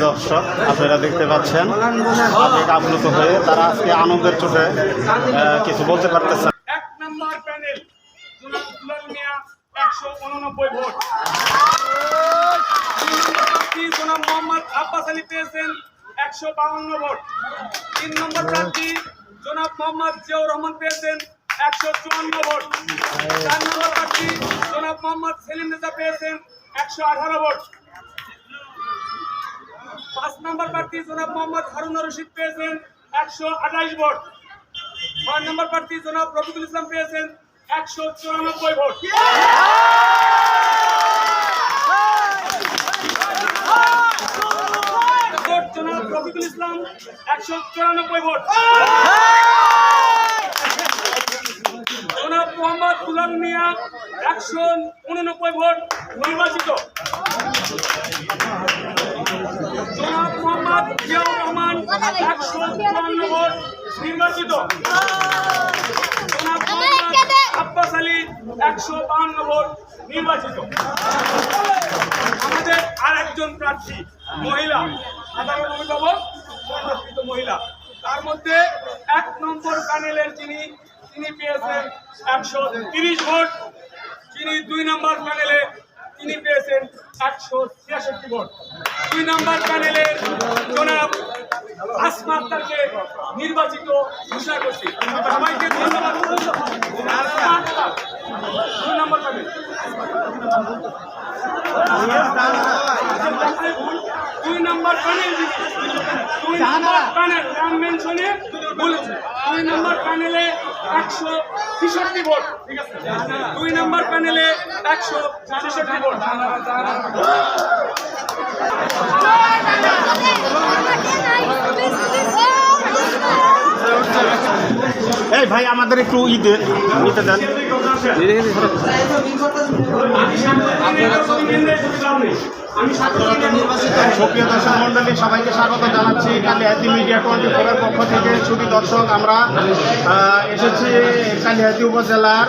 দর্শক আপনারা দেখতে পাচ্ছেন আবেগ আপ্লুত হয়ে তারা আজকে আনন্দের চোটে কিছু বলতে পারতেছে। 1 নম্বর প্যানেল জনাব দুলাল মিয়া 189 ভোট। 2 নম্বর প্রার্থী জনাব মোহাম্মদ আব্বাস আলী পেয়েছেন 152 ভোট। 3 নম্বর প্রার্থী জনাব মোহাম্মদ জিয়াউর রহমান পেয়েছেন 154 ভোট। 4 নম্বর প্রার্থী জনাব মোহাম্মদ সেলিম রেজা পেয়েছেন 118 ভোট। 5 নম্বর প্রার্থী জনাব মোহাম্মদ হারুন রশিদ পেয়েছেন 128 ভোট। 6 নম্বর প্রার্থী জনাব রফিকুল ইসলাম পেয়েছেন 194 ভোট। জনাব রফিকুল ইসলাম 194 ভোট। জনাব মোহাম্মদ দুলাল মিয়া 189 ভোট নির্বাচিত। জনাব মোহাম্মদ জিয়াউর রহমান 154 ভোট নির্বাচিত। জনাব মোহাম্মদ আব্বাস আলী 152 ভোট নির্বাচিত। আমাদের আরেকজন প্রার্থী মহিলা সাধারণ অভিভাবক সংরক্ষিত মহিলা, তার মধ্যে 1 নম্বর প্যানেলের তিনি পেয়েছেন 130 ভোট। যিনি 2 নম্বর প্যানেলে তিনি পেয়েছেন 166 ভোট। 2 নম্বর প্যানেলের জনাব আসমা আক্তারকে নির্বাচিত ঘোষণা করছি। সবাইকে ধন্যবাদ। 2 নম্বর প্যানেল 2 নম্বর প্যানেল 2 নম্বর প্যানেল নাম মেনশনে বলেছে। 2 নম্বর প্যানেলে 166 ভোট। ঠিক আছে, 2 নম্বর প্যানেলে 166 ভোট। এই ভাই আমাদের একটু নিতে দেন। সুপ্রিয় দর্শক মন্ডলী, সবাইকে স্বাগত জানাচ্ছি কালিহাতী মিডিয়া 24-এর পক্ষ থেকে। ছুটি দর্শক, আমরা এসেছি কালিহাতী উপজেলার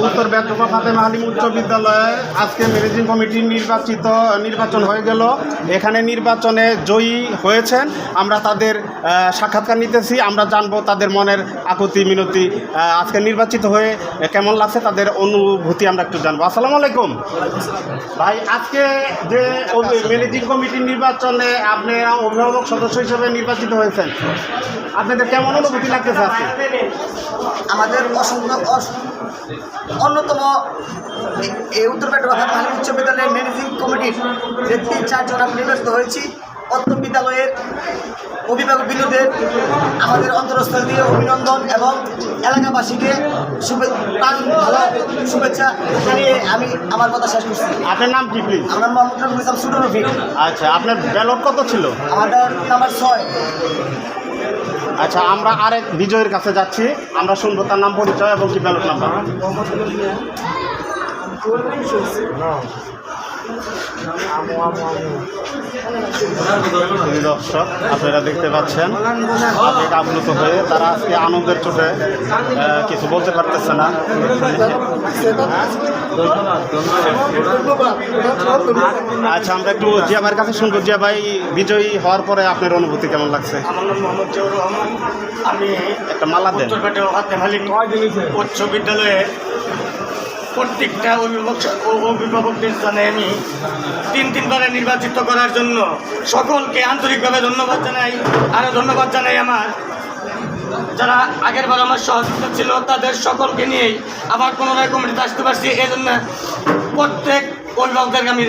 উত্তর বেদরূপা ফাতেমা আলিম উচ্চ বিদ্যালয়ে। আজকে ম্যানেজিং কমিটির নির্বাচন হয়ে গেল। এখানে নির্বাচনে জয়ী হয়েছেন, আমরা তাদের সাক্ষাৎকার নিতেছি। আমরা জানবো তাদের মনের আকুতি মিনতি, আজকে নির্বাচিত হয়ে কেমন লাগছে তাদের অনুভূতি আমরা একটু জানবো। আসসালামু আলাইকুম ভাই, আজকে যে ম্যানেজিং কমিটির নির্বাচনে আপনি অভিভাবক সদস্য হিসেবে নির্বাচিত হয়েছেন, আপনাদের কেমন অনুভূতি লাগতেছে আজকে? আমাদের অন্যতম এই উত্তর বেদরূপা ফাতেমা আলিম উচ্চ বিদ্যালয়ের ম্যানেজিং কমিটির যে 3-4 জন আমরা নির্বাচিত হয়েছি। অত্র বিদ্যালয়ের অভিভাবকবৃন্দদের আমাদের অন্তরস্থল দিয়ে অভিনন্দন এবং এলাকাবাসীকে ভালো শুভেচ্ছা জানিয়ে আমি আমার কথা শেষ করছি। আপনার নাম কি প্লিজ? আমার মোহাম্মদ রফিকুল ইসলাম ছোট রফিক। আচ্ছা, আপনার ব্যালট কত ছিল? আমাদের নাম্বার 6। আচ্ছা, আমরা আরেক বিজয়ের কাছে যাচ্ছি, আমরা শুনবো তার নাম, পরিচয় এবং কি ব্যালট নাম্বার। দর্শক আপনারা দেখতে পাচ্ছেন আবেগ আপ্লুত হয়ে তারা আজকে আনন্দের চোটে কিছু বলতে পারতেছে না। আচ্ছা, আমরা একটু জিয়া ভাইয়ের কাছে শুনবো। জিয়া ভাই, বিজয়ী হওয়ার পরে আপনার অনুভূতি কেমন লাগছে? আমার নাম মোহাম্মদ জিয়াউর রহমান। আমি একটা মালা দেন। উত্তর বেদরূপা ফাতেমা আলিম উচ্চ বিদ্যালয়ে প্রত্যেকটা অভিভাবকদের জানাই আমি 3-3বারে নির্বাচিত করার জন্য সকলকে আন্তরিকভাবে ধন্যবাদ জানাই। আরও ধন্যবাদ জানাই আমার যারা আগেরবার আমার সহযোগিতা ছিল, তাদের সকলকে নিয়েই আবার পুনরায় কমিটিতে আসতে পারছি। এই জন্য প্রত্যেক অভিভাবকদেরকে আমি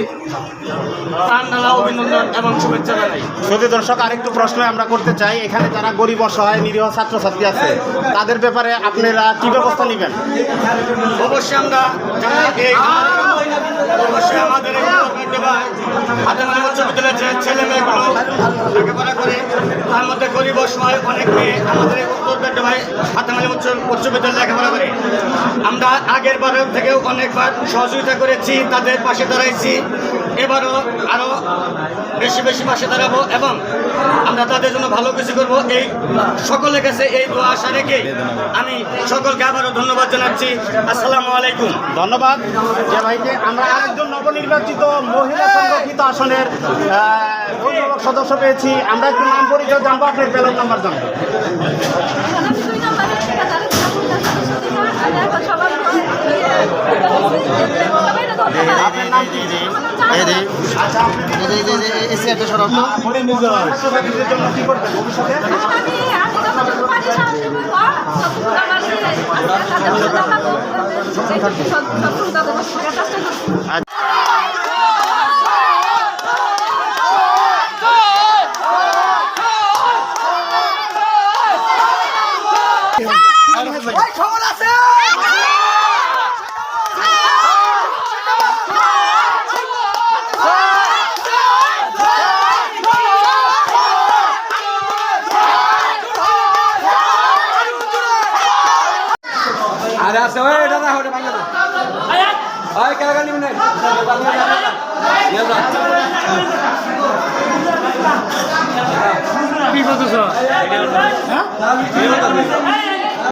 প্রাণঢালা অভিনন্দন এবং শুভেচ্ছা জানাই। যদি দর্শক আরেকটু প্রশ্ন আমরা করতে চাই, এখানে যারা গরিব অসহায় নিরীহ ছাত্রছাত্রী আছে, তাদের ব্যাপারে আপনারা কি ব্যবস্থা নেবেন? অবশ্যই আমরা অবশ্যই আমাদের ফাতেমা আলিম উচ্চ বিদ্যালয়ের যে ছেলে মেয়েগুলো লেখাপড়া করে, তার মধ্যে গরিব অসহায় অনেক মেয়ে আমাদের উত্তর বেদরূপা ফাতেমা আলিম উচ্চ বিদ্যালয়ে লেখাপড়া করে। আমরা আগের বারের থেকেও অনেকবার সহযোগিতা করেছি, তাদের পাশে দাঁড়াইছি। এবারও আরও বেশি বেশি পাশে দাঁড়াবো এবং আমরা তাদের জন্য ভালো কিছু করবো, এই সকলের কাছে এই দোয়া আশা রেখে আমি সকলকে আবারও ধন্যবাদ জানাচ্ছি। আসসালামু আলাইকুম। ধন্যবাদ যে ভাইকে। আমরা আরেকজন নবনির্বাচিত মহিলা সংরক্ষিত আসনের অভিভাবক সদস্য পেয়েছি। আমরা একটু নাম পরিচয় জানবো, আপনার ব্যালট নাম্বার জানবো। আপনার নাম কি? আচ্ছা, আপনি ছাত্রছাত্রীদের জন্য কি করবেন ভবিষ্যতে? খবর আছে আরে আছে ওই দাদা ওটা ভাঙা না ওই কাগজ নিবেন না কি করতেছ হ্যাঁ